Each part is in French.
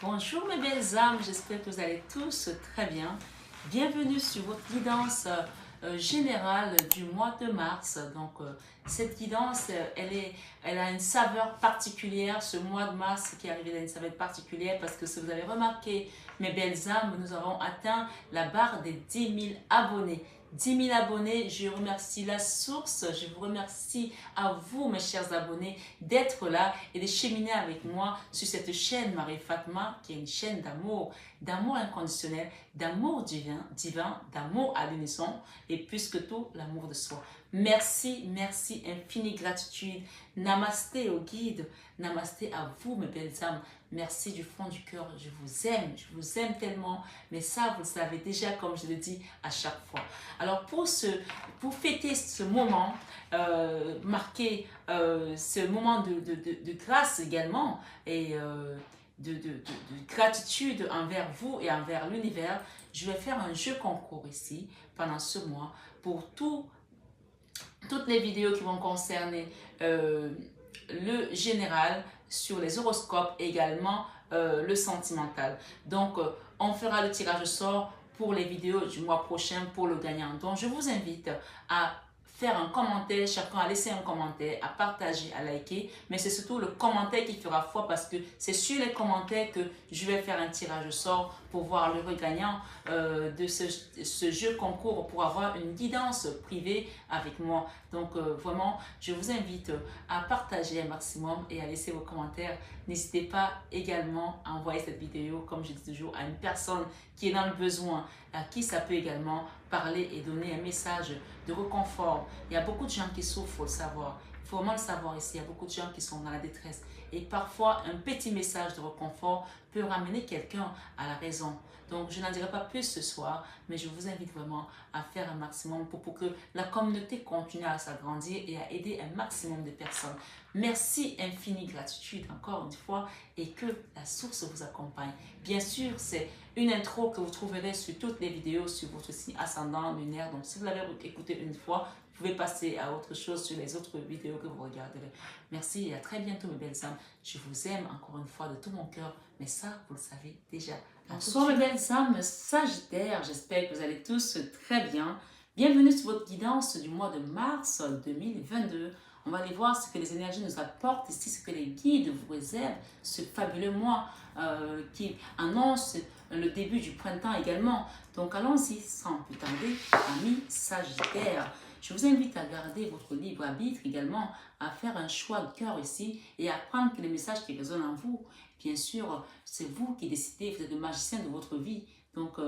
Bonjour mes belles âmes, j'espère que vous allez tous très bien. Bienvenue sur votre guidance générale du mois de mars. Cette guidance, elle a une saveur particulière. Ce mois de mars qui est arrivé, a une saveur particulière parce que si vous avez remarqué, mes belles âmes, nous avons atteint la barre des 10 000 abonnés. 10 000 abonnés, je remercie la source, je vous remercie à vous mes chers abonnés d'être là et de cheminer avec moi sur cette chaîne Marie Fatma qui est une chaîne d'amour, d'amour inconditionnel, d'amour divin, d'amour à l'unisson et plus que tout, l'amour de soi. Merci, merci, infinie gratitude. Namasté au guide, namasté à vous mes belles âmes. Merci du fond du cœur, je vous aime tellement, mais ça vous le savez déjà comme je le dis à chaque fois. Alors pour fêter ce moment, marquer ce moment de grâce également et de gratitude envers vous et envers l'univers, je vais faire un jeu concours ici pendant ce mois pour toutes les vidéos qui vont concerner le général sur les horoscopes et également le sentimental. On fera le tirage au sort pour les vidéos du mois prochain pour le gagnant. Donc, je vous invite à faire un commentaire, chacun à laisser un commentaire, à partager, à liker, mais c'est surtout le commentaire qui fera foi parce que c'est sur les commentaires que je vais faire un tirage au sort pour voir le gagnant de ce jeu concours pour avoir une guidance privée avec moi. Donc vraiment, je vous invite à partager un maximum et à laisser vos commentaires. N'hésitez pas également à envoyer cette vidéo, comme je dis toujours, à une personne qui est dans le besoin, à qui ça peut également parler et donner un message de réconfort. Il y a beaucoup de gens qui souffrent, il faut le savoir. Il faut vraiment le savoir ici. Il y a beaucoup de gens qui sont dans la détresse. Et parfois, un petit message de réconfort peut ramener quelqu'un à la raison. Donc, je n'en dirai pas plus ce soir, mais je vous invite vraiment à faire un maximum pour que la communauté continue à s'agrandir et à aider un maximum de personnes. Merci, infinie gratitude encore une fois et que la source vous accompagne. Bien sûr, c'est une intro que vous trouverez sur toutes les vidéos sur votre signe ascendant lunaire. Donc, si vous l'avez écouté une fois, vous pouvez passer à autre chose sur les autres vidéos que vous regarderez. Merci et à très bientôt mes belles âmes. Je vous aime encore une fois de tout mon cœur, mais ça, vous le savez déjà. Bonsoir mes belles âmes Sagittaire, j'espère que vous allez tous très bien. Bienvenue sur votre guidance du mois de mars 2022. On va aller voir ce que les énergies nous apportent ici, ce que les guides vous réservent, ce fabuleux mois qui annonce le début du printemps également. Donc allons-y sans plus tarder, amis Sagittaire. Je vous invite à garder votre libre arbitre également, à faire un choix de cœur ici et à prendre les messages qui résonnent en vous. Bien sûr, c'est vous qui décidez, vous êtes le magicien de votre vie. Donc,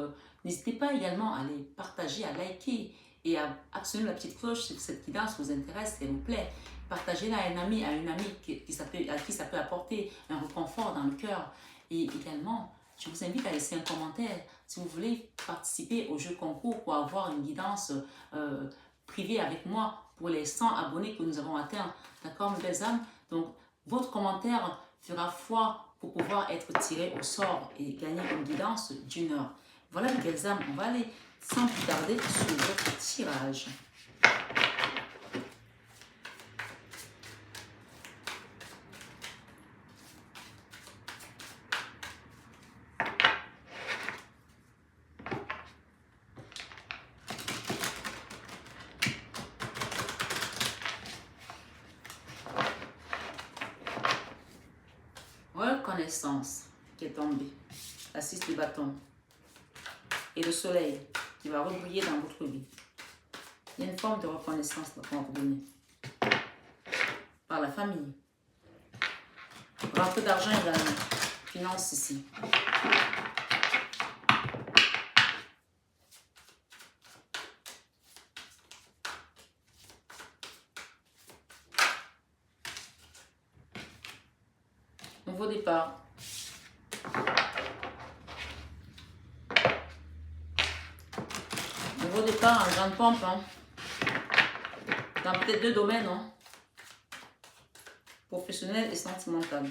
n'hésitez pas également à les partager, à liker et à actionner la petite cloche si cette guidance vous intéresse et vous plaît. Partagez-la à un ami, à une amie à qui ça peut apporter un réconfort dans le cœur. Et également, je vous invite à laisser un commentaire si vous voulez participer au jeu concours pour avoir une guidance privée avec moi pour les 100 abonnés que nous avons atteints. D'accord, mes belles âmes? Donc, votre commentaire fera foi pour pouvoir être tiré au sort et gagner une guidance d'1 heure. Voilà, mes belles âmes, on va aller sans plus tarder sur votre tirage. Reconnaissance qui est tombée, la 6 de bâton et le soleil qui va rebriller dans votre vie. Il y a une forme de reconnaissance qu'on va vous donner par la famille. Rentrée d'argent également, finance ici. Nouveau départ. Nouveau départ en grande pompe. Hein. Dans peut-être 2 domaines. Hein. Professionnel et sentimental.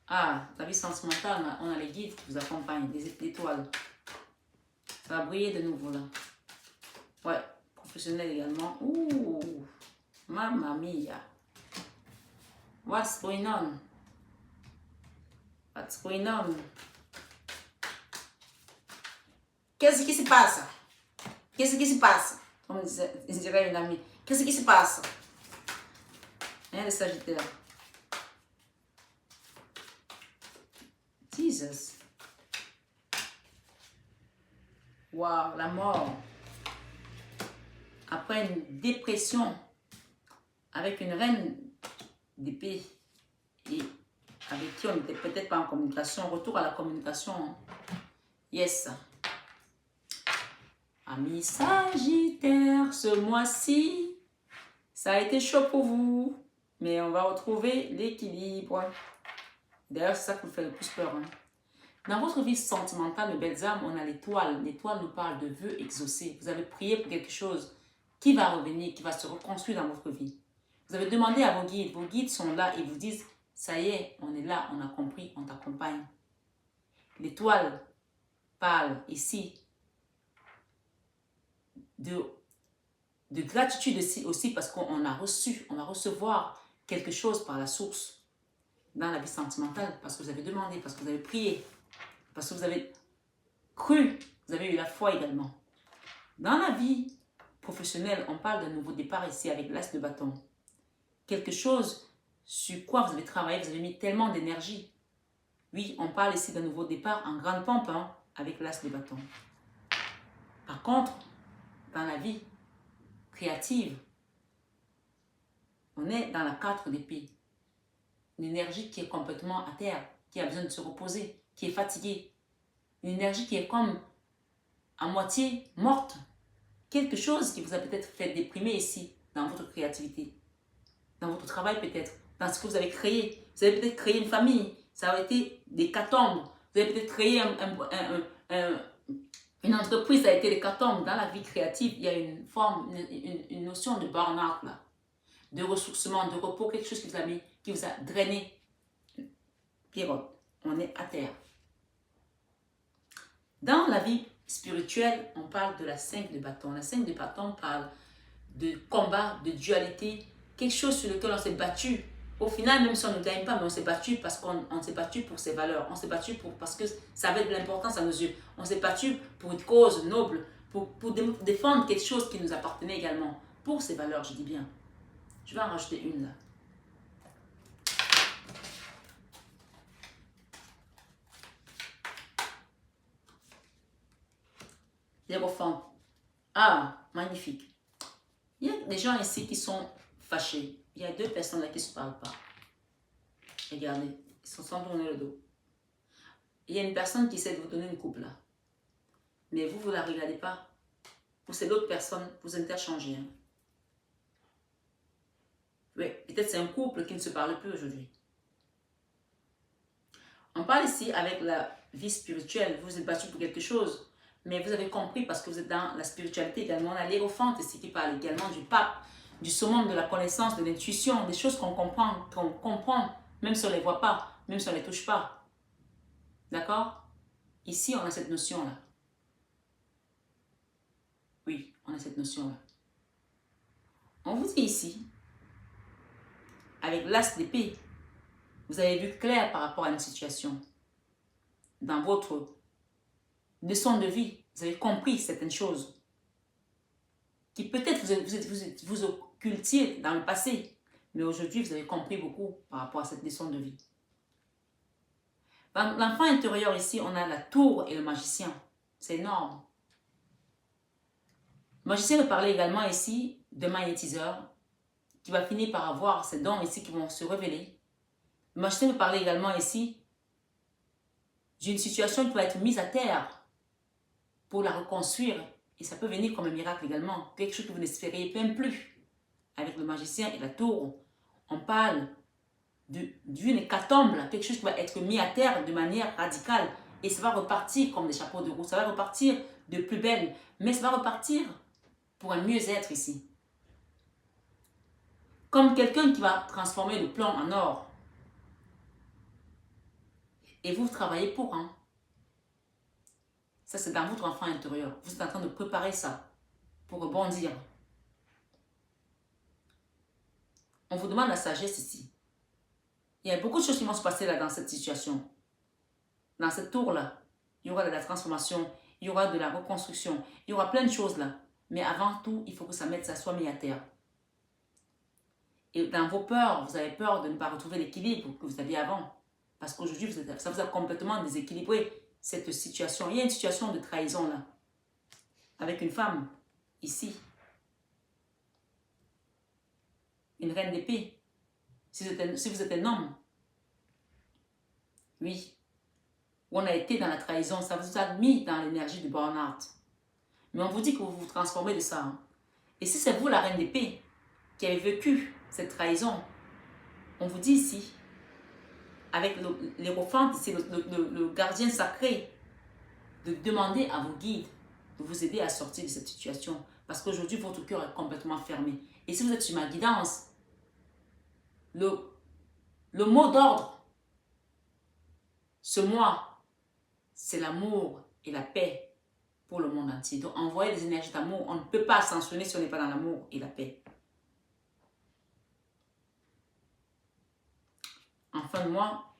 Ah, la vie sentimentale, on a les guides qui vous accompagnent, les étoiles. Ça va briller de nouveau là. Ouais, professionnel également. Ouh, mamma mia. What's going on? What's going on? Qu'est-ce qui se passe? Qu'est-ce qui se passe? Comme dirait une amie. Qu'est-ce qui se passe? Hein, le Sagittaire. Jesus. Wow, la mort. Après une dépression avec une reine d'épée et avec qui on n'était peut-être pas en communication, retour à la communication. Yes. Amis Sagittaire, ce mois-ci, ça a été chaud pour vous, mais on va retrouver l'équilibre. D'ailleurs, c'est ça qui vous fait le plus peur. Hein. Dans votre vie sentimentale, mes belles âmes, on a l'étoile. L'étoile nous parle de vœux exaucés. Vous avez prié pour quelque chose qui va revenir, qui va se reconstruire dans votre vie. Vous avez demandé à vos guides sont là et vous disent, ça y est, on est là, on a compris, on t'accompagne. L'étoile parle ici de gratitude aussi parce qu'on a reçu, on va recevoir quelque chose par la source dans la vie sentimentale parce que vous avez demandé, parce que vous avez prié, parce que vous avez cru, vous avez eu la foi également. Dans la vie professionnelle, on parle d'un nouveau départ ici avec l'as de bâton. Quelque chose sur quoi vous avez travaillé, vous avez mis tellement d'énergie. Oui, on parle ici d'un nouveau départ en grande pompe hein, avec l'as de bâton. Par contre, dans la vie créative, on est dans la 4 d'épée. Une énergie qui est complètement à terre, qui a besoin de se reposer, qui est fatiguée. Une énergie qui est comme à moitié morte. Quelque chose qui vous a peut-être fait déprimer ici, dans votre créativité. Dans votre travail peut-être, dans ce que vous avez créé. Vous avez peut-être créé une famille, ça a été des l'hécatombe. Vous avez peut-être créé une entreprise, ça a été l'hécatombe. Dans la vie créative, il y a une forme, une notion de burn-out là. De ressourcement, de repos, quelque chose qui vous a drainé. Pierrot, on est à terre. Dans la vie spirituelle, on parle de la 5 de bâton. La 5 de bâton parle de combat, de dualité, quelque chose sur lequel on s'est battu. Au final, même si on ne gagne pas, mais on s'est battu parce qu'on s'est battu pour ses valeurs. On s'est battu parce que ça avait de l'importance à nos yeux. On s'est battu pour une cause noble, pour défendre quelque chose qui nous appartenait également. Pour ses valeurs, je dis bien. Je vais en rajouter une là. L'hérophant. Ah, magnifique. Il y a des gens ici qui sont fâchés. Il y a 2 personnes là qui ne se parlent pas. Regardez, ils se sont tournés le dos. Il y a une personne qui essaie de vous donner une coupe là. Mais vous ne la regardez pas. Ou c'est l'autre personne, vous interchangez. Hein. Oui, peut-être c'est un couple qui ne se parle plus aujourd'hui. On parle ici avec la vie spirituelle. Vous êtes battu pour quelque chose. Mais vous avez compris parce que vous êtes dans la spiritualité également. On a l'hérophante ici qui parle également du pape, du summum de la connaissance, de l'intuition, des choses qu'on comprend, même si on ne les voit pas, même si on ne les touche pas. D'accord? Ici, on a cette notion-là. Oui, on a cette notion-là. On vous dit ici, avec l'as d'épée, vous avez vu clair par rapport à une situation. Dans votre leçon de vie, vous avez compris certaines choses qui peut-être vous occultiez dans le passé, mais aujourd'hui, vous avez compris beaucoup par rapport à cette leçon de vie. Dans l'enfant intérieur ici, on a la tour et le magicien. C'est énorme. Le magicien me parlait également ici de magnétiseur qui va finir par avoir ces dons ici qui vont se révéler. Le magicien me parlait également ici d'une situation qui va être mise à terre pour la reconstruire. Et ça peut venir comme un miracle également. Quelque chose que vous n'espériez même plus. Avec le magicien et la tour, on parle d'une hécatombe, quelque chose qui va être mis à terre de manière radicale. Et ça va repartir comme des chapeaux de roue. Ça va repartir de plus belle. Mais ça va repartir pour un mieux-être ici. Comme quelqu'un qui va transformer le plomb en or. Et vous travaillez pour, hein. Ça, c'est dans votre enfant intérieur. Vous êtes en train de préparer ça pour rebondir. On vous demande la sagesse ici. Il y a beaucoup de choses qui vont se passer là dans cette situation. dans cette tour-là, il y aura de la transformation, il y aura de la reconstruction, il y aura plein de choses là. Mais avant tout, il faut que ça soit mis à terre. Et dans vos peurs, vous avez peur de ne pas retrouver l'équilibre que vous aviez avant. Parce qu'aujourd'hui, ça vous a complètement déséquilibré, cette situation. Il y a une situation de trahison là, avec une femme, ici. Une reine d'épée. Si vous êtes un homme, oui. On a été dans la trahison, ça vous a mis dans l'énergie du burn-out. Mais on vous dit que vous vous transformez de ça. Hein. Et si c'est vous, la reine d'épée, qui avez vécu cette trahison, on vous dit ici, avec l'hérophante, ici, le gardien sacré, de demander à vos guides de vous aider à sortir de cette situation. Parce qu'aujourd'hui, votre cœur est complètement fermé. Et si vous êtes sur ma guidance, le mot d'ordre, ce mois, c'est l'amour et la paix pour le monde entier. Donc, envoyer des énergies d'amour, on ne peut pas sanctionner si on n'est pas dans l'amour et la paix. En fin de mois,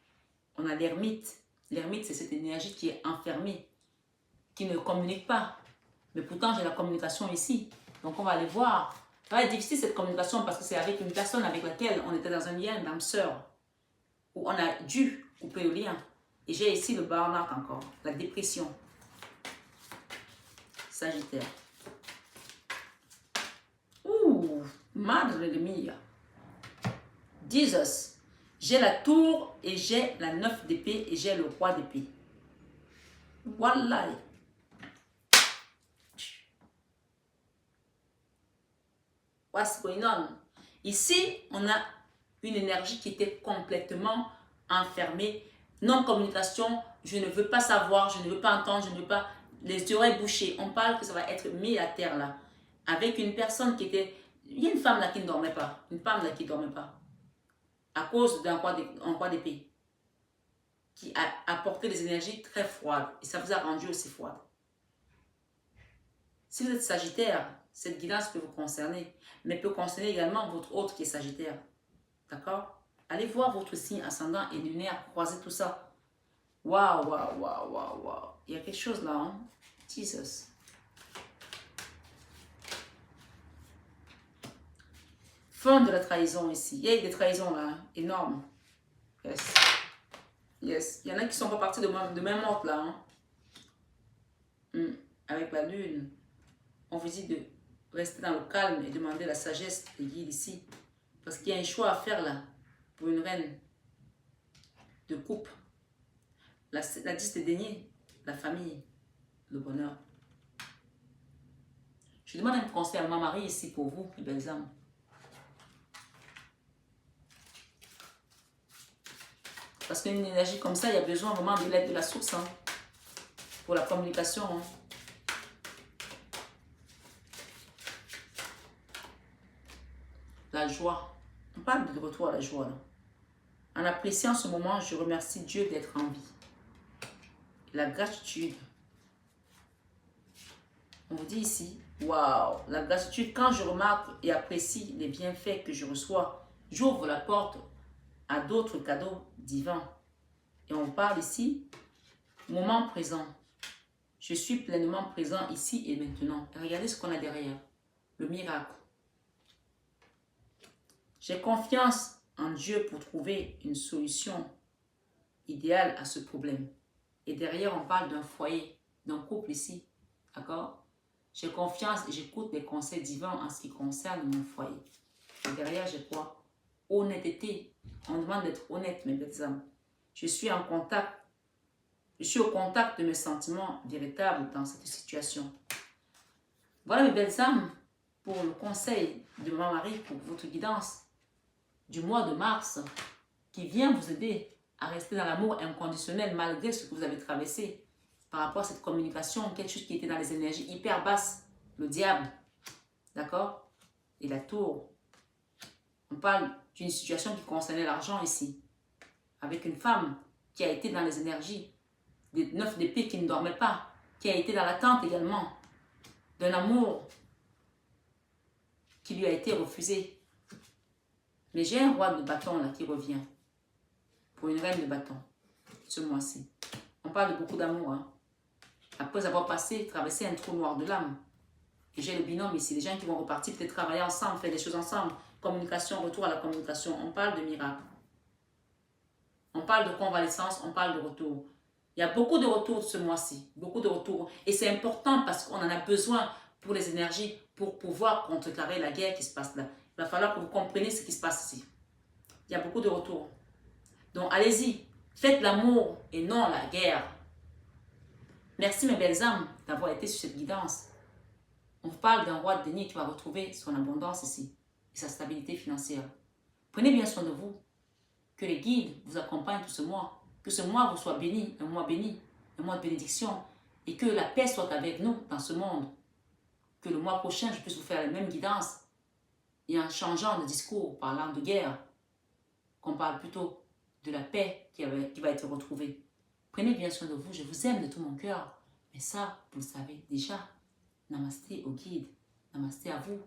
on a l'ermite. L'ermite, c'est cette énergie qui est enfermée, qui ne communique pas. Mais pourtant, j'ai la communication ici. Donc, on va aller voir. Ça va être difficile cette communication parce que c'est avec une personne avec laquelle on était dans un lien d'âme sœur, où on a dû couper le lien. Et j'ai ici le burn-out encore, la dépression. Sagittaire. Ouh, madre de mia. Jesus. J'ai la tour et j'ai la 9 d'épée et j'ai le roi d'épée. Voilà. What's going on? Ici, on a une énergie qui était complètement enfermée. Non-communication, je ne veux pas savoir, je ne veux pas entendre, je ne veux pas... Les oreilles bouchées. On parle que ça va être mis à terre là. Avec une personne qui était... Il y a une femme là qui ne dormait pas. Une femme là qui ne dormait pas. À cause d'un roi d'épée. Qui a apporté des énergies très froides. Et ça vous a rendu aussi froide. Si vous êtes Sagittaire, cette guidance peut vous concerner. Mais peut concerner également votre hôte qui est Sagittaire. D'accord? Allez voir votre signe ascendant et lunaire. Croisez tout ça. Waouh, waouh, waouh, waouh, waouh. Il y a quelque chose là, hein? Jesus. Fin de la trahison ici. Il y a eu des trahisons là, hein? Énormes. Yes. Yes. Il y en a qui ne sont pas partis de même ordre là. Hein? Avec la lune, on vous dit de rester dans le calme et demander la sagesse des guides ici. Parce qu'il y a un choix à faire là pour une reine de coupe. La 10 de denier, la famille, le bonheur. Je demande un conseil à ma Marie ici pour vous, les belles âmes. Parce qu'une énergie comme ça, il y a besoin vraiment de l'aide de la source hein, pour la communication. Hein. La joie. On parle de retour à la joie. Là. En appréciant ce moment, je remercie Dieu d'être en vie. La gratitude. On vous dit ici, waouh, la gratitude, quand je remarque et apprécie les bienfaits que je reçois, j'ouvre la porte à d'autres cadeaux divins. Et on parle ici, moment présent. Je suis pleinement présent ici et maintenant. Et regardez ce qu'on a derrière, le miracle. J'ai confiance en Dieu pour trouver une solution idéale à ce problème. Et derrière, on parle d'un foyer, d'un couple ici. D'accord? J'ai confiance et j'écoute les conseils divins en ce qui concerne mon foyer. Et derrière, j'ai quoi? Honnêteté. On demande d'être honnête, mes belles âmes. Je suis en contact. Je suis au contact de mes sentiments véritables dans cette situation. Voilà, mes belles âmes, pour le conseil de ma Marie, pour votre guidance du mois de mars, qui vient vous aider à rester dans l'amour inconditionnel malgré ce que vous avez traversé par rapport à cette communication, quelque chose qui était dans les énergies hyper basses, le diable, d'accord? Et la tour. On parle d'une situation qui concernait l'argent ici, avec une femme qui a été dans les énergies des 9 d'épée qui ne dormait pas, qui a été dans l'attente également d'un amour qui lui a été refusé. Mais j'ai un roi de bâton là qui revient pour une reine de bâton ce mois-ci. On parle de beaucoup d'amour. Hein. Après avoir traversé un trou noir de l'âme. Et j'ai le binôme ici, des gens qui vont repartir, peut-être travailler ensemble, faire des choses ensemble. Communication, retour à la communication. On parle de miracle. On parle de convalescence, on parle de retour. Il y a beaucoup de retours ce mois-ci, beaucoup de retours. Et c'est important parce qu'on en a besoin pour les énergies, pour pouvoir contrecarrer la guerre qui se passe là. Il va falloir que vous compreniez ce qui se passe ici. Il y a beaucoup de retours. Donc allez-y, faites l'amour et non la guerre. Merci mes belles âmes d'avoir été sur cette guidance. On vous parle d'un roi de denier qui va retrouver son abondance ici et sa stabilité financière. Prenez bien soin de vous. Que les guides vous accompagnent tout ce mois. Que ce mois vous soit béni, un mois de bénédiction. Et que la paix soit avec nous dans ce monde. Que le mois prochain, je puisse vous faire la même guidance. Et en changeant de discours, parlant de guerre, qu'on parle plutôt de la paix qui va être retrouvée. Prenez bien soin de vous. Je vous aime de tout mon cœur. Mais ça, vous le savez déjà. Namasté au guide. Namasté à vous.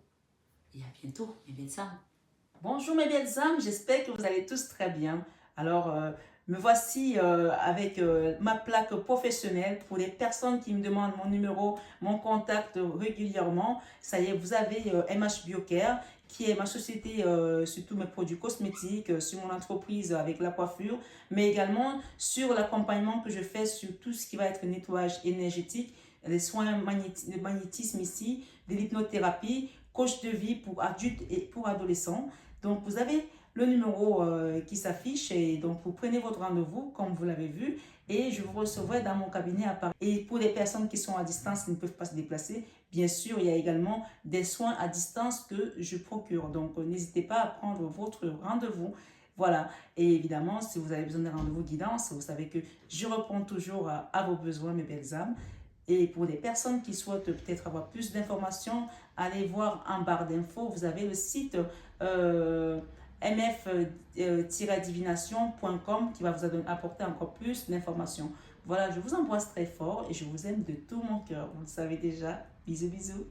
Et à bientôt, mes belles âmes. Bonjour mes belles âmes, j'espère que vous allez tous très bien. Alors, me voici avec ma plaque professionnelle pour les personnes qui me demandent mon numéro, mon contact régulièrement. Ça y est, vous avez MH Biocare, qui est ma société sur tous mes produits cosmétiques, sur mon entreprise avec la coiffure, mais également sur l'accompagnement que je fais sur tout ce qui va être nettoyage énergétique, les soins de magnétisme ici, de l'hypnothérapie, coach de vie pour adultes et pour adolescents. Donc, vous avez le numéro qui s'affiche et donc vous prenez votre rendez-vous comme vous l'avez vu et je vous recevrai dans mon cabinet à Paris. Et pour les personnes qui sont à distance, qui ne peuvent pas se déplacer, bien sûr, il y a également des soins à distance que je procure. Donc, n'hésitez pas à prendre votre rendez-vous. Voilà. Et évidemment, si vous avez besoin d'un rendez-vous guidance, vous savez que je réponds toujours à vos besoins, mes belles âmes. Et pour les personnes qui souhaitent peut-être avoir plus d'informations, allez voir en barre d'infos, vous avez le site mf-divination.com qui va vous apporter encore plus d'informations. Voilà, je vous embrasse très fort et je vous aime de tout mon cœur. Vous le savez déjà. Bisous, bisous.